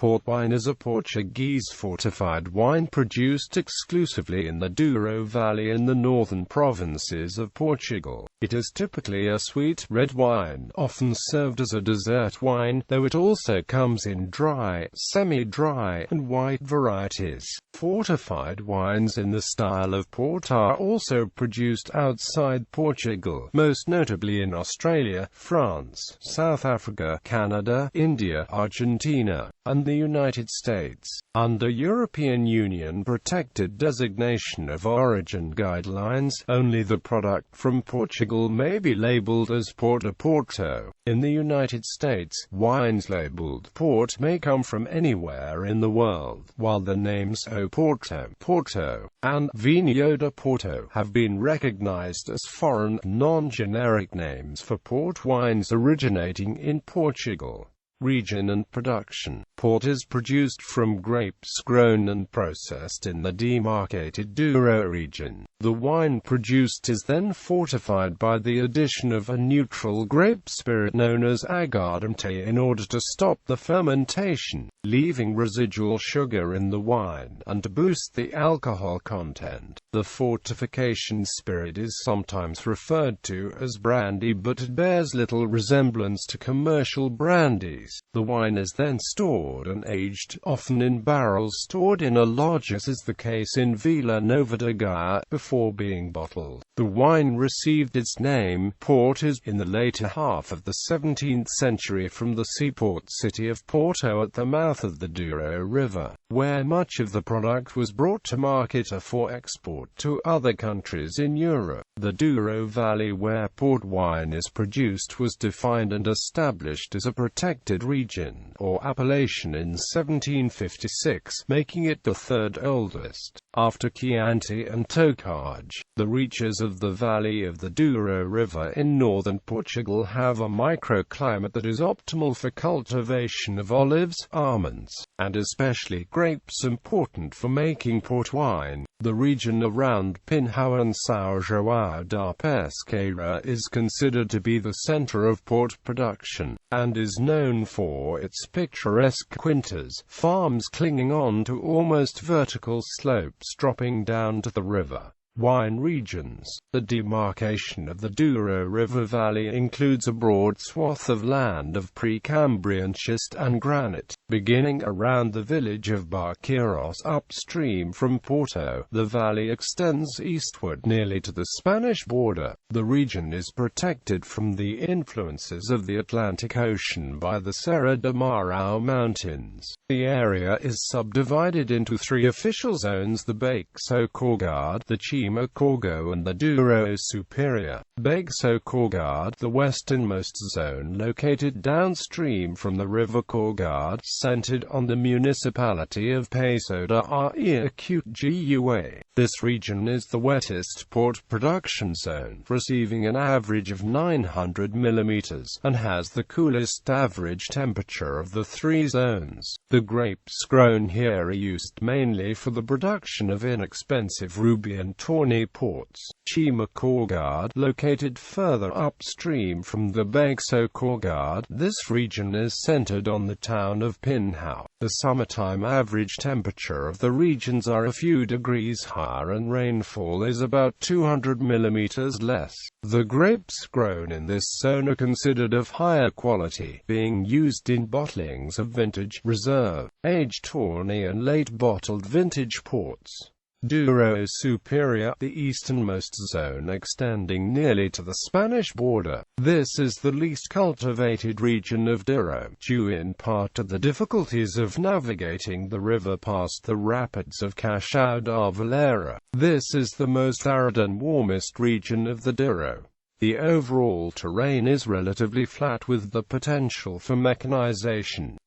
Port wine is a Portuguese fortified wine produced exclusively in the Douro Valley in the northern provinces of Portugal. It is typically a sweet red wine, often served as a dessert wine, though it also comes in dry, semi-dry, and white varieties. Fortified wines in the style of port are also produced outside Portugal, most notably in Australia, France, South Africa, Canada, India, Argentina, and the United States. Under European Union protected designation of origin guidelines, only the product from Portugal may be labeled as Porto. In the United States, wines labeled port may come from anywhere in the world, while the names Porto, and Vinho de Porto have been recognized as foreign, non-generic names for port wines originating in Portugal. Region and production. Port is produced from grapes grown and processed in the demarcated Douro region. The wine produced is then fortified by the addition of a neutral grape spirit known as aguardente in order to stop the fermentation, leaving residual sugar in the wine, and to boost the alcohol content. The fortification spirit is sometimes referred to as brandy, but it bears little resemblance to commercial brandies. The wine is then stored and aged, often in barrels stored in a lodge, as is the case in Vila Nova de Gaia, before being bottled. The wine received its name, Portuguese, in the later half of the 17th century from the seaport city of Porto at the mouth of the Douro River, where much of the product was brought to market or for export to other countries in Europe. The Douro Valley where port wine is produced was defined and established as a protected region, or appellation, in 1756, making it the third oldest, after Chianti and Tocage. The reaches of the valley of the Douro River in northern Portugal have a microclimate that is optimal for cultivation of olives, almonds, and especially grapes important for making port wine. The region around Pinhão and São João da Pesqueira is considered to be the center of port production, and is known for its picturesque quintas, farms clinging on to almost vertical slopes dropping down to the river. Wine regions. The demarcation of the Douro River Valley includes a broad swath of land of Precambrian schist and granite, beginning around the village of Barqueiros upstream from Porto. The valley extends eastward nearly to the Spanish border. The region is protected from the influences of the Atlantic Ocean by the Serra da Marão Mountains. The area is subdivided into three official zones: the Baixo Corgado, the Cima Corgo, and the Douro Superior. Baixo Corgado, the westernmost zone located downstream from the river Corgado, centered on the municipality of Paso da Areia Gua. This region is the wettest port production zone, receiving an average of 900 mm, and has the coolest average temperature of the three zones. The grapes grown here are used mainly for the production of inexpensive ruby and Tawny Ports. Cima Corgado, located further upstream from the Baixo Corgado, this region is centered on the town of Pinhão. The summertime average temperature of the regions are a few degrees higher and rainfall is about 200 mm less. The grapes grown in this zone are considered of higher quality, being used in bottlings of vintage, reserve, aged Tawny and late bottled vintage ports. Douro Superior, the easternmost zone extending nearly to the Spanish border. This is the least cultivated region of Douro, due in part to the difficulties of navigating the river past the rapids of Caixão da Valera. This is the most arid and warmest region of the Douro. The overall terrain is relatively flat with the potential for mechanization.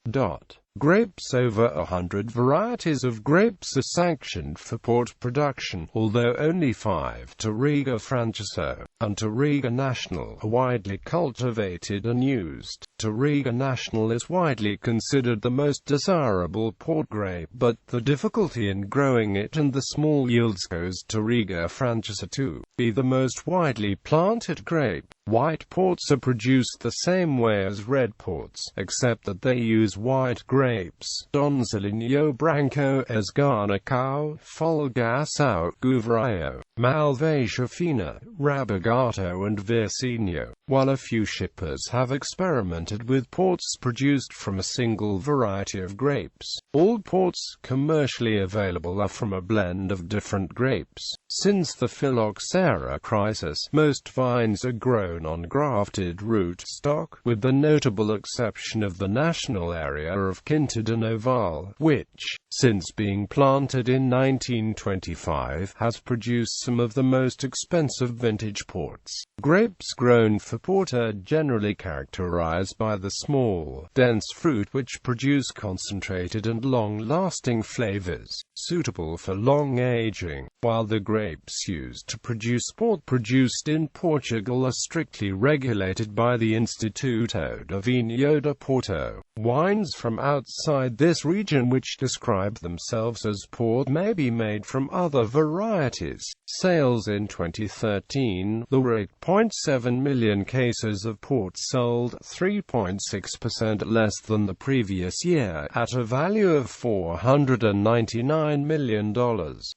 Grapes. Over 100 varieties of grapes are sanctioned for port production, although only 5, Touriga Francesa and Touriga Nacional, are widely cultivated and used. Touriga Nacional is widely considered the most desirable port grape, but the difficulty in growing it and the small yields cause Touriga Francesa to be the most widely planted grape. White ports are produced the same way as red ports, except that they use white grapes: Donzelinho Branco, Esgarnacao, Folgaçao, Gouveio, Malvasia Fina, Rabagato and Vercinho, while a few shippers have experimented with ports produced from a single variety of grapes. All ports commercially available are from a blend of different grapes. Since the phylloxera crisis, most vines are grown on grafted root stock, with the notable exception of the national area of Quinta de Noval, which, since being planted in 1925, has produced some of the most expensive vintage ports. Grapes grown for port are generally characterized by the small, dense fruit which produce concentrated and long-lasting flavors, suitable for long aging, while the grapes used to produce port produced in Portugal are strictly regulated by the Instituto de Vinho de Porto. Wines from outside this region which describe themselves as port may be made from other varieties. Sales in 2013, there were 8.7 million cases of port sold, 3.6% less than the previous year, at a value of $499 million.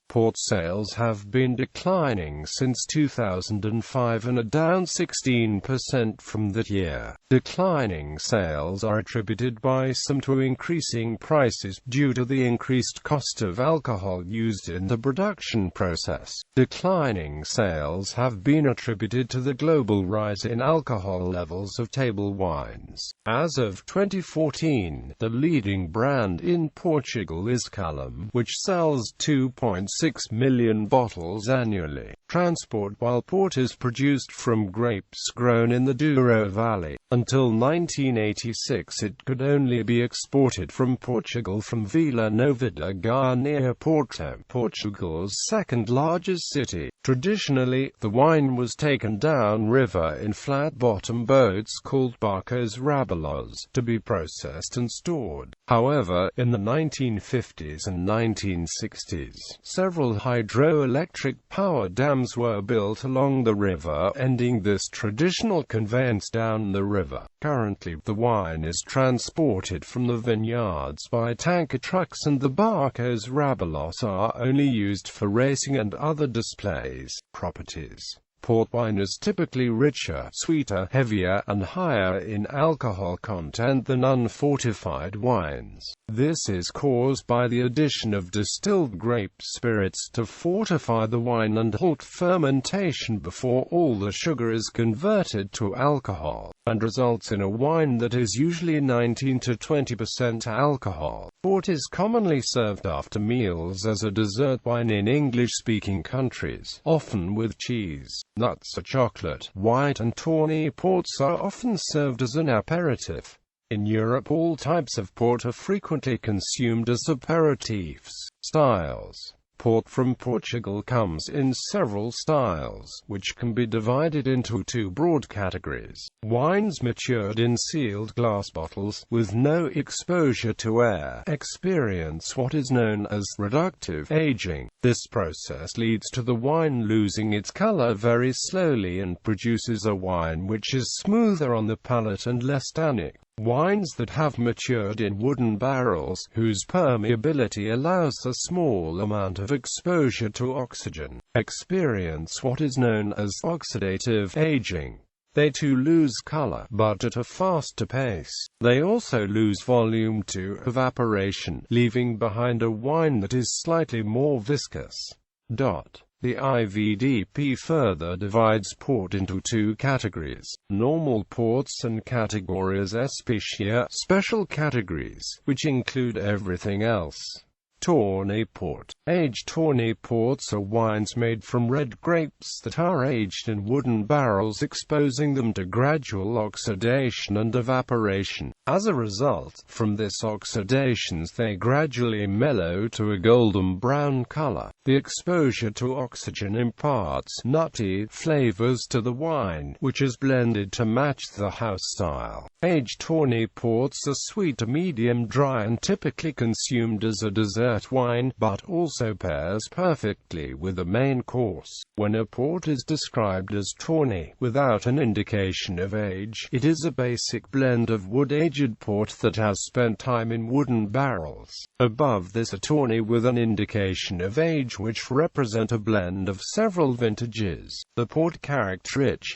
Port sales have been declining since 2005 and are down 16% from that year. Declining sales are attributed by some to increasing prices due to the increased cost of alcohol used in the production process. Declining sales have been attributed to the global rise in alcohol levels of table wines. As of 2014, the leading brand in Portugal is Culum, which sells 2.6 million bottles annually. Transport: while port is produced from grapes grown in the Douro Valley, until 1986 it could only be exported from Portugal from Vila Nova de Gaia near Porto, Portugal's second-largest city. Traditionally, the wine was taken down river in flat-bottom boats called barcos rabelos, to be processed and stored. However, in the 1950s and 1960s, several hydroelectric power dams were built along the river, ending this traditional conveyance down the river. Currently, the wine is transported from the vineyards by tanker trucks, and the barcos rabelos are only used for racing and other displays. Properties: port wine is typically richer, sweeter, heavier, and higher in alcohol content than unfortified wines. This is caused by the addition of distilled grape spirits to fortify the wine and halt fermentation before all the sugar is converted to alcohol, and results in a wine that is usually 19 to 20% alcohol. Port is commonly served after meals as a dessert wine in English-speaking countries, often with cheese, nuts or chocolate. White and tawny ports are often served as an aperitif. In Europe, all types of port are frequently consumed as aperitifs. Styles: port from Portugal comes in several styles, which can be divided into two broad categories: wines matured in sealed glass bottles, with no exposure to air, experience what is known as reductive aging. This process leads to the wine losing its color very slowly and produces a wine which is smoother on the palate and less tannic. Wines that have matured in wooden barrels, whose permeability allows a small amount of exposure to oxygen, experience what is known as oxidative aging. They too lose color, but at a faster pace. They also lose volume to evaporation, leaving behind a wine that is slightly more viscous. The IVDP further divides port into two categories: normal ports and categories especial, special categories, which include everything else. Tawny Port. Aged tawny ports are wines made from red grapes that are aged in wooden barrels, exposing them to gradual oxidation and evaporation. As a result, from this oxidations they gradually mellow to a golden brown color. The exposure to oxygen imparts nutty flavors to the wine, which is blended to match the house style. Aged tawny ports are sweet to medium dry and typically consumed as a dessert dessert wine, but also pairs perfectly with the main course. When a port is described as tawny, without an indication of age, it is a basic blend of wood-aged port that has spent time in wooden barrels. Above this, a tawny with an indication of age, which represent a blend of several vintages. The port character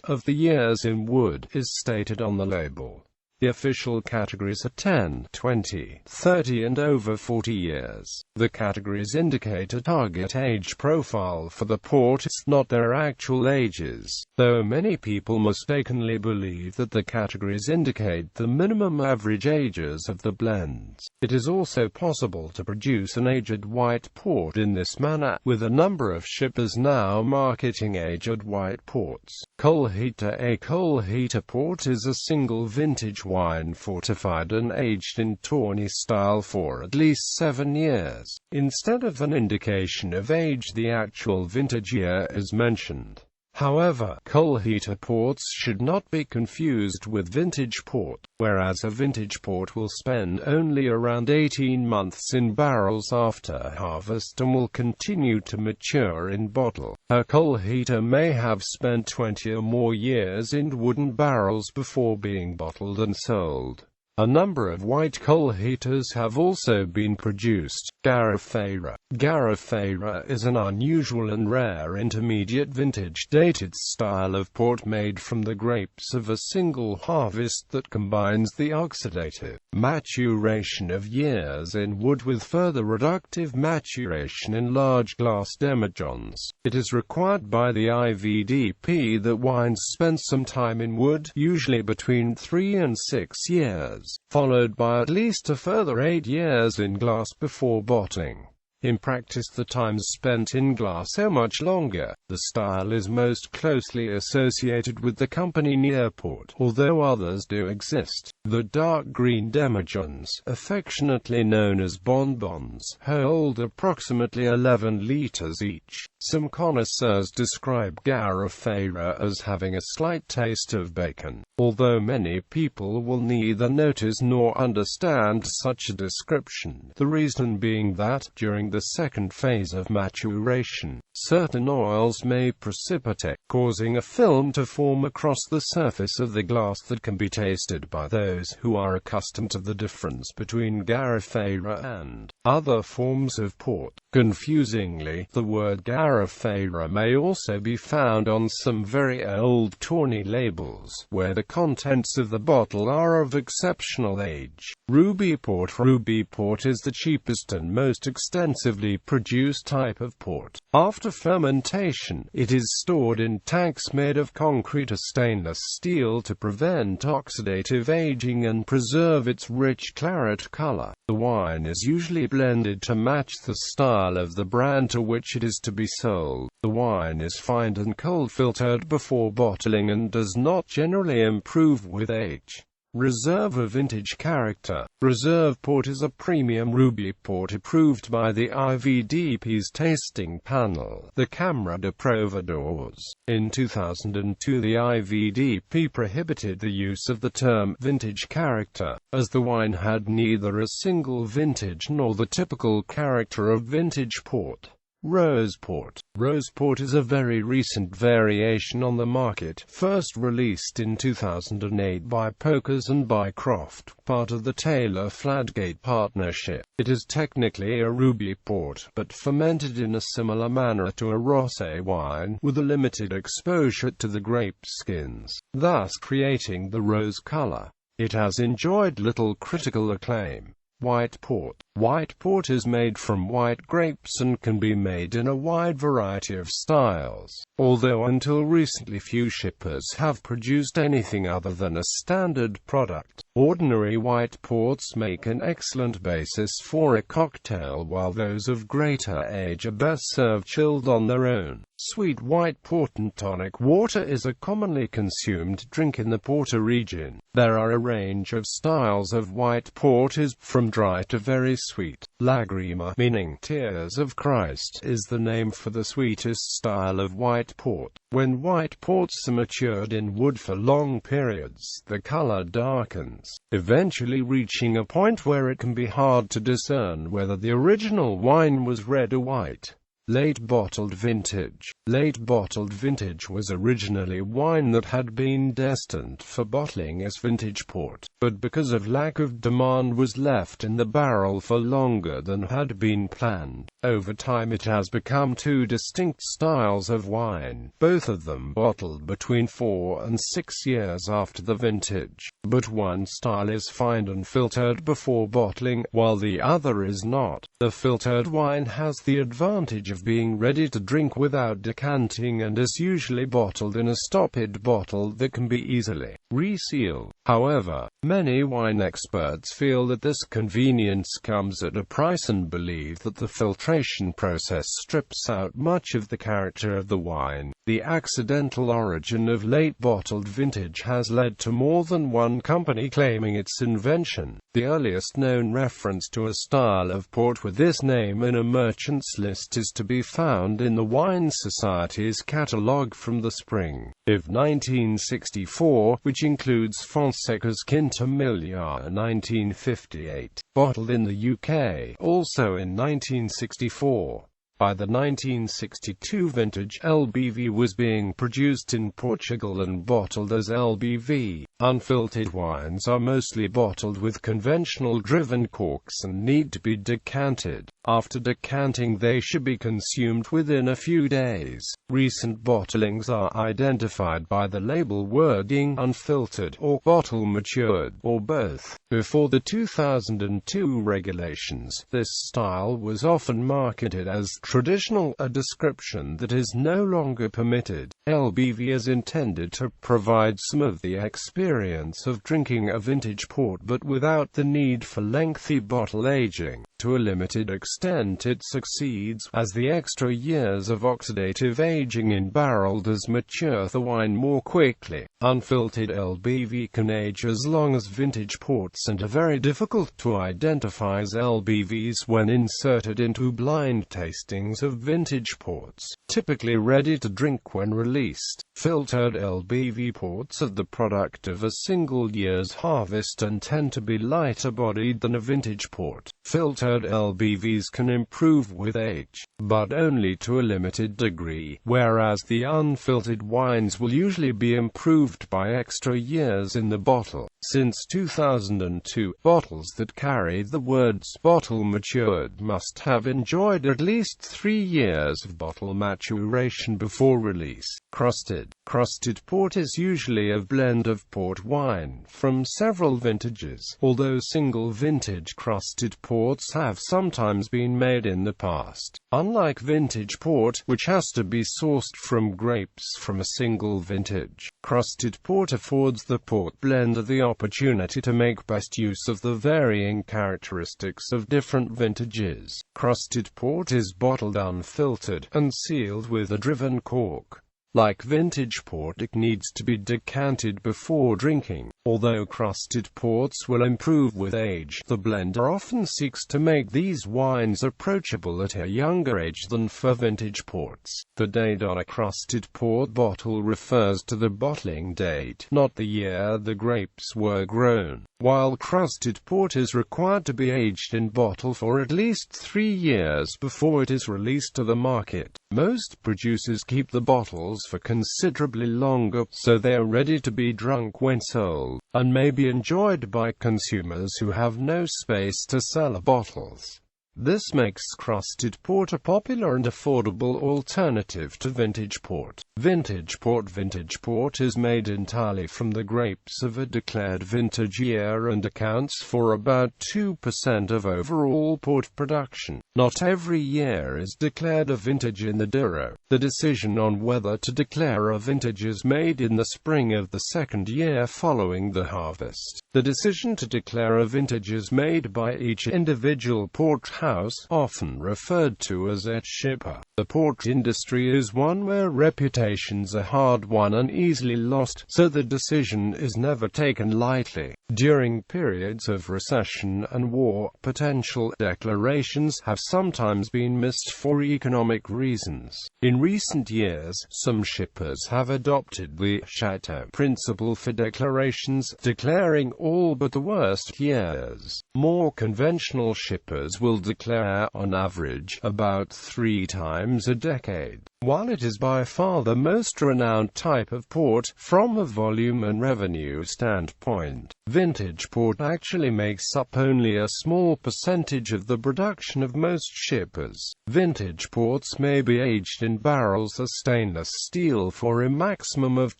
of the years in wood is stated on the label. The official categories are 10, 20, 30 and over 40 years. The categories indicate a target age profile for the ports, not their actual ages, though many people mistakenly believe that the categories indicate the minimum average ages of the blends. It is also possible to produce an aged white port in this manner, with a number of shippers now marketing aged white ports. Colheita. A Colheita port is a single vintage wine fortified and aged in tawny style for at least 7 years. Instead of an indication of age, the actual vintage year is mentioned. However, Colheita ports should not be confused with vintage port, whereas a vintage port will spend only around 18 months in barrels after harvest and will continue to mature in bottle. A Colheita may have spent 20 or more years in wooden barrels before being bottled and sold. A number of white Colheitas have also been produced. Garrafeira. Garrafeira is an unusual and rare intermediate vintage dated style of port made from the grapes of a single harvest that combines the oxidative maturation of years in wood with further reductive maturation in large glass demijohns. It is required by the IVDP that wines spend some time in wood, usually between 3 and 6 years, followed by at least a further 8 years in glass before bottling. In practice, the time spent in glass are much longer. The style is most closely associated with the company Nearport, although others do exist. The dark green demijohns, affectionately known as bonbons, hold approximately 11 liters each. Some connoisseurs describe Garrafeira as having a slight taste of bacon, although many people will neither notice nor understand such a description, the reason being that, during the second phase of maturation, certain oils may precipitate, causing a film to form across the surface of the glass that can be tasted by those who are accustomed to the difference between Garrafeira and other forms of port. Confusingly, the word Garrafeira may also be found on some very old tawny labels, where the contents of the bottle are of exceptional age. Ruby port. Ruby port is the cheapest and most extensively produced type of port. After fermentation, it is stored in tanks made of concrete or stainless steel to prevent oxidative aging and preserve its rich claret color. The wine is usually blended to match the style of the brand to which it is to be sold. The wine is fined and cold filtered before bottling and does not generally improve with age. Reserve. A vintage character. Reserve port is a premium ruby port approved by the IVDP's tasting panel, the Câmara de Provadores. In 2002, the IVDP prohibited the use of the term vintage character, as the wine had neither a single vintage nor the typical character of vintage port. Rose port. Rose port is a very recent variation on the market, first released in 2008 by Pokers and by Croft, part of the Taylor-Fladgate partnership. It is technically a ruby port, but fermented in a similar manner to a rosé wine, with a limited exposure to the grape skins, thus creating the rose color. It has enjoyed little critical acclaim. White port. White port is made from white grapes and can be made in a wide variety of styles, although until recently few shippers have produced anything other than a standard product. Ordinary white ports make an excellent basis for a cocktail, while those of greater age are best served chilled on their own. Sweet white port and tonic water is a commonly consumed drink in the Porto region. There are a range of styles of white port, from dry to very sweet. Lagrima, meaning tears of Christ, is the name for the sweetest style of white port. When white ports are matured in wood for long periods, the color darkens, eventually reaching a point where it can be hard to discern whether the original wine was red or white. Late bottled vintage. Late bottled vintage was originally wine that had been destined for bottling as vintage port, but because of lack of demand was left in the barrel for longer than had been planned. Over time it has become two distinct styles of wine, both of them bottled between 4 and 6 years after the vintage, but one style is fined and filtered before bottling, while the other is not. The filtered wine has the advantage of being ready to drink without decanting and is usually bottled in a stoppered bottle that can be easily resealed. However, many wine experts feel that this convenience comes at a price and believe that the filtration process strips out much of the character of the wine. The accidental origin of late bottled vintage has led to more than one company claiming its invention. The earliest known reference to a style of port with this name in a merchant's list is to be found in the Wine Society's catalogue from the spring of 1964, which includes Fonseca's Quinta-Millar 1958, bottled in the UK, also in 1964. By the 1962 vintage, LBV was being produced in Portugal and bottled as LBV. Unfiltered wines are mostly bottled with conventional driven corks and need to be decanted. After decanting, they should be consumed within a few days. Recent bottlings are identified by the label wording unfiltered or bottle matured, or both. Before the 2002 regulations, this style was often marketed as traditional, a description that is no longer permitted. LBV is intended to provide some of the experience of drinking a vintage port but without the need for lengthy bottle aging. To a limited extent it succeeds, as the extra years of oxidative aging in barrel does mature the wine more quickly. Unfiltered LBV can age as long as vintage ports and are very difficult to identify as LBVs when inserted into blind tastings of vintage ports, typically ready to drink when released. Filtered LBV ports are the product of a single year's harvest and tend to be lighter bodied than a vintage port. Filtered LBVs can improve with age, but only to a limited degree, whereas the unfiltered wines will usually be improved by extra years in the bottle. Since 2002, bottles that carry the words "bottle matured" must have enjoyed at least 3 years of bottle maturation before release. Crusted. Crusted port is usually a blend of port wine from several vintages, although single vintage crusted ports have sometimes been made in the past. Unlike vintage port, which has to be sourced from grapes from a single vintage, crusted port affords the port blender the opportunity to make best use of the varying characteristics of different vintages. Crusted port is bottled unfiltered and sealed with a driven cork. Like vintage port, it needs to be decanted before drinking. Although crusted ports will improve with age, the blender often seeks to make these wines approachable at a younger age than for vintage ports. The date on a crusted port bottle refers to the bottling date, not the year the grapes were grown. While crusted port is required to be aged in bottle for at least 3 years before it is released to the market, most producers keep the bottles for considerably longer, so they are ready to be drunk when sold, and may be enjoyed by consumers who have no space to sell bottles. This makes crusted port a popular and affordable alternative to vintage port. Vintage port is made entirely from the grapes of a declared vintage year and accounts for about 2% of overall port production. Not every year is declared a vintage in the Douro. The decision on whether to declare a vintage is made in the spring of the second year following the harvest. The decision to declare a vintage is made by each individual port house, often referred to as a shipper. The port industry is one where reputations are hard-won and easily lost, so the decision is never taken lightly. During periods of recession and war, potential declarations have sometimes been missed for economic reasons. In recent years, some shippers have adopted the chateau principle for declarations, declaring all but the worst years. More conventional shippers will declare, on average, about 3 times a decade. While it is by far the most renowned type of port, from a volume and revenue standpoint, vintage port actually makes up only a small percentage of the production of most shippers. Vintage ports may be aged in barrels of stainless steel for a maximum of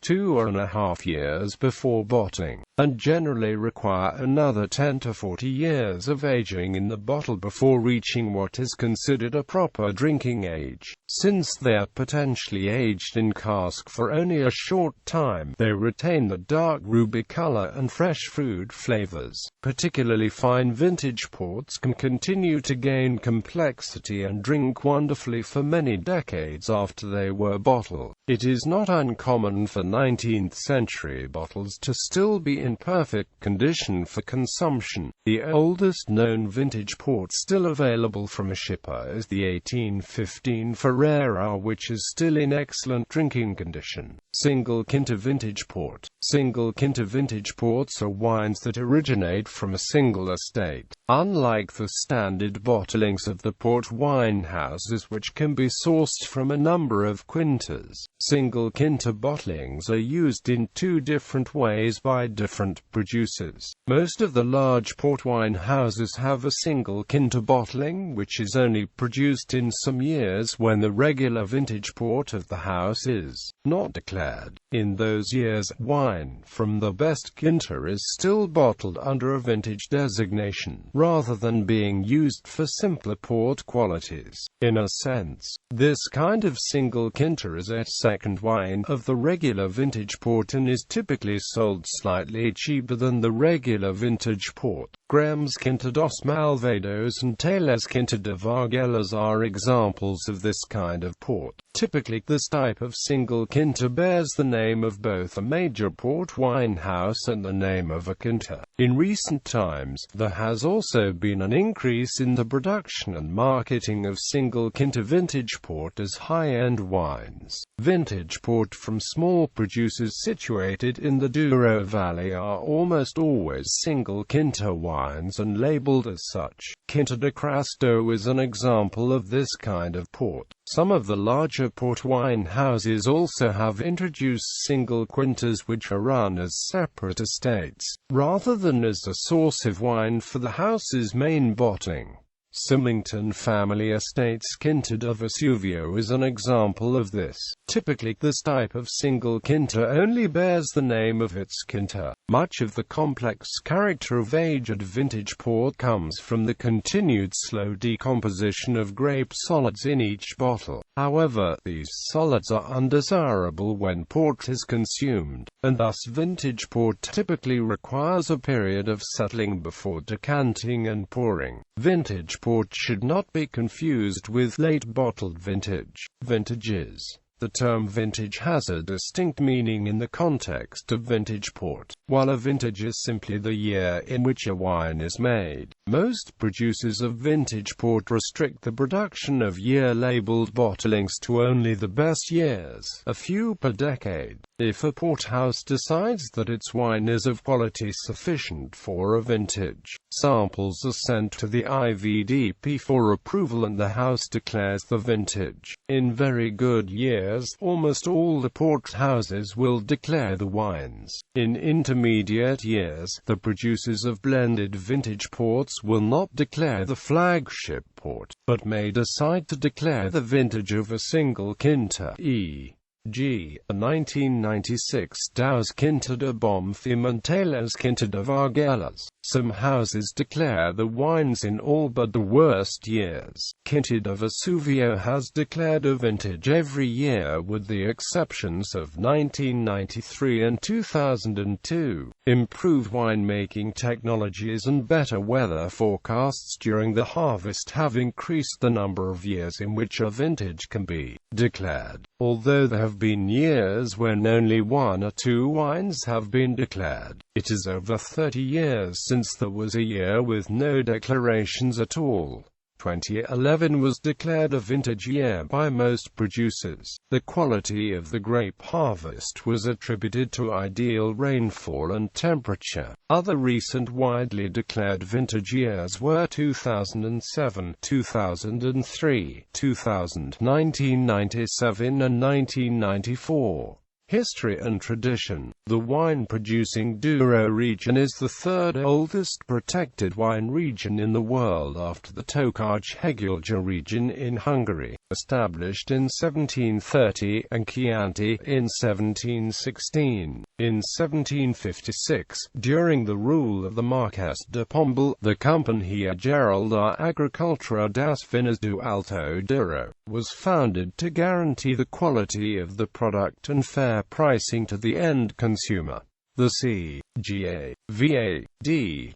2.5 years before bottling, and generally require another 10 to 40 years of aging in the bottle before reaching what is considered a proper drinking age. Since they are potentially aged in cask for only a short time, they retain the dark ruby color and fresh food flavors. Particularly fine vintage ports can continue to gain complexity and drink wonderfully for many decades after they were bottled. It is not uncommon for 19th century bottles to still be in perfect condition for consumption. The oldest known vintage port still available from a shipper is the 1815 Ferrera, which is still in excellent drinking condition. Single Quinta vintage port. Single Quinta vintage ports are wines that originate from a single estate. Unlike the standard bottlings of the port wine houses, which can be sourced from a number of quintas, single quinta bottlings are used in 2 different ways by different producers. Most of the large port wine houses have a single quinta bottling, which is only produced in some years when the regular vintage port of the house is not declared. In those years, wine from the best quinta is still bottled under a vintage designation, rather than being used for simpler port qualities. In a sense, this kind of single quinta is a second wine of the regular vintage port and is typically sold slightly cheaper than the regular vintage port. Graham's Quinta dos Malvados and Taylor's Quinta de Vargelas are examples of this kind of port. Typically, this type of single quinta bears the name of both a major port wine house and the name of a quinta. In recent times, there has also been an increase in the production and marketing of single quinta vintage port as high-end wines. Vintage port from small producers situated in the Douro Valley are almost always single quinta wines and labeled as such. Quinta de Crasto is an example of this kind of port. Some of the larger port wine houses also have introduced single quintas which are run as separate estates, rather than as a source of wine for the house's main bottling. Symington Family Estates Quinta de Vesuvio is an example of this. Typically, this type of single quinta only bears the name of its quinta. Much of the complex character of aged vintage port comes from the continued slow decomposition of grape solids in each bottle. However, these solids are undesirable when port is consumed, and thus vintage port typically requires a period of settling before decanting and pouring. Vintage port should not be confused with late bottled vintage. Vintages. The term vintage has a distinct meaning in the context of vintage port. While a vintage is simply the year in which a wine is made, most producers of vintage port restrict the production of year-labeled bottlings to only the best years, a few per decade. If a port house decides that its wine is of quality sufficient for a vintage, samples are sent to the IVDP for approval and the house declares the vintage. In very good years, almost all the port houses will declare the wines. In intermediate years, the producers of blended vintage ports will not declare the flagship port, but may decide to declare the vintage of a single quinta, e. G. 1996 Das Quinta de Bom Pimentelas Quinta de Vargelas. Some houses declare the wines in all but the worst years. Quinta de Vesuvio has declared a vintage every year with the exceptions of 1993 and 2002. Improved winemaking technologies and better weather forecasts during the harvest have increased the number of years in which a vintage can be declared. Although there have been years when only 1 or 2 wines have been declared, it is over 30 years since there was a year with no declarations at all. 2011 was declared a vintage year by most producers. The quality of the grape harvest was attributed to ideal rainfall and temperature. Other recent widely declared vintage years were 2007, 2003, 2000, 1997 and 1994. History and tradition. The wine-producing Douro region is the third oldest protected wine region in the world after the Tokaj-Hegyalja region in Hungary, established in 1730, and Chianti, in 1716. In 1756, during the rule of the Marquess de Pombal, the Companhia Geral da Agricultura das Vinas do Alto Douro was founded to guarantee the quality of the product and fair pricing to the end consumer. The CGAVAD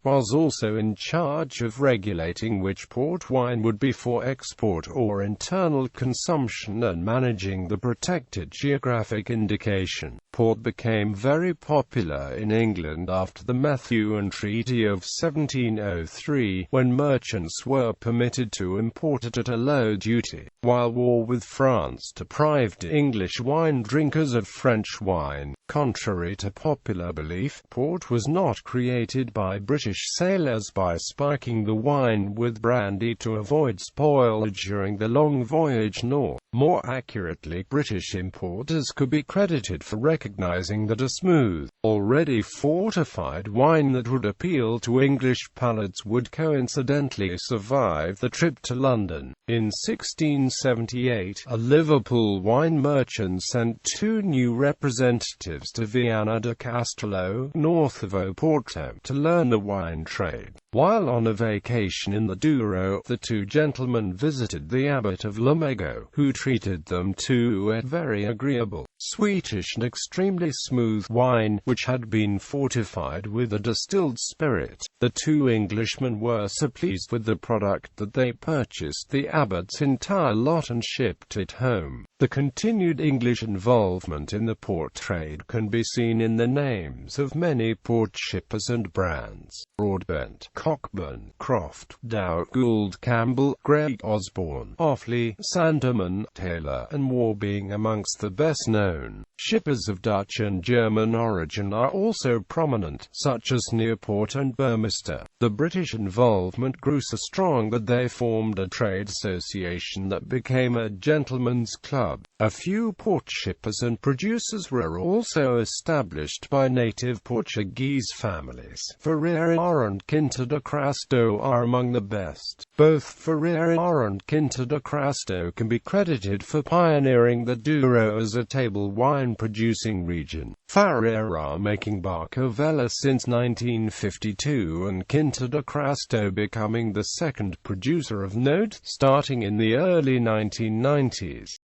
was also in charge of regulating which port wine would be for export or internal consumption and managing the protected geographic indication. Port became very popular in England after the Methuen Treaty of 1703, when merchants were permitted to import it at a low duty, while war with France deprived English wine drinkers of French wine. Contrary to popular belief, port was not created by British sailors by spiking the wine with brandy to avoid spoilage during the long voyage, nor, more accurately, British importers could be credited for recognizing that a smooth, already fortified wine that would appeal to English palates would coincidentally survive the trip to London. In 1678, a Liverpool wine merchant sent 2 new representatives to Viana do Castelo, north of Porto, to learn the wine trade. While on a vacation in the Douro, the 2 gentlemen visited the abbot of Lamego, who treated them to a very agreeable, sweetish and extremely smooth wine, which had been fortified with a distilled spirit. The 2 Englishmen were so pleased with the product that they purchased the abbot's entire lot and shipped it home. The continued English involvement in the port trade can be seen in the names of many port shippers and brands: Broadbent, Cockburn, Croft, Dow, Gould, Campbell, Grey, Osborne, Offley, Sandeman, Taylor, and Moore being amongst the best known. Shippers of Dutch and German origin are also prominent, such as Nieuwpoort and Burmester. The British involvement grew so strong that they formed a trade association that became a gentleman's club. A few port shippers and producers were also established by native Portuguese families. Ferreira and Quinta de Crasto are among the best. Both Ferreira and Quinta de Crasto can be credited for pioneering the Douro as a table wine-producing region. Ferreira making Barco Vela since 1952 and Quinta de Crasto becoming the second producer of note, starting in the early 1990s.